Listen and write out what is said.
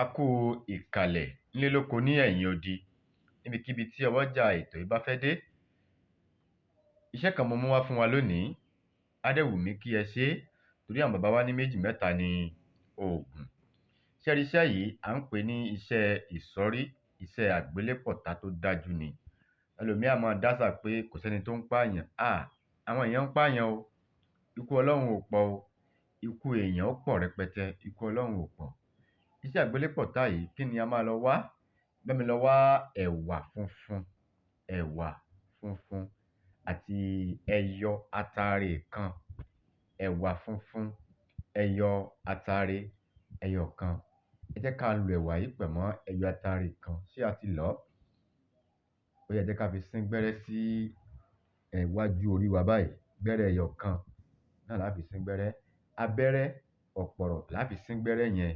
A kú ìkàlẹ̀ nílé lóko ní ẹ̀yìn odi níbikíbi tí ọwọ́jà ètò yìí bá fẹ́ dé. Iṣẹ́ kan mo mú wá fún wa lónìí, á dẹ̀ wù mí kí ẹ ṣe é torí àwọn bàbá wa ní méjì mẹ́ta ni oògùn. Ṣé ẹ rí iṣẹ́ yìí à ń pè ní iṣẹ́ ìsọ́rí, iṣẹ́ àgbélépọ̀tá tó dájú ni. Ẹlòmíì á máa dásà pé kò sẹ́ni tó ń pààyàn. Àwọn èèyàn ń pààyàn o, ikú Ọlọ́run ò pọ̀ o, ikú èèyàn ó pọ̀ rẹpẹtẹ, ikú Ọlọ́run ò pọ̀. Iṣẹ́ àgbélépọ̀tá yìí kí ni a máa lọ wá? Bá mi lọ wá ẹ̀wà funfun àti ẹyọ ataare kan. Ẹ̀wà funfun, ẹyọ ataare ẹyọ kan. Ẹ jẹ́ ká lo ẹ̀wà yìí pọ̀ mọ́ ẹyọ ataare kan. Ṣé a ti lọ̀ ọ́? Ó yá ẹ jẹ́ ká fi sín gbẹ́rẹ́ sí iwájú orí wa báyìí. Gbẹ́rẹ́ ẹyọ kan náà la fi sín gbẹ́rẹ́. Abẹ́rẹ́ ọ̀pọ̀rọ̀ la fi sín gbẹ́rẹ́ yẹn.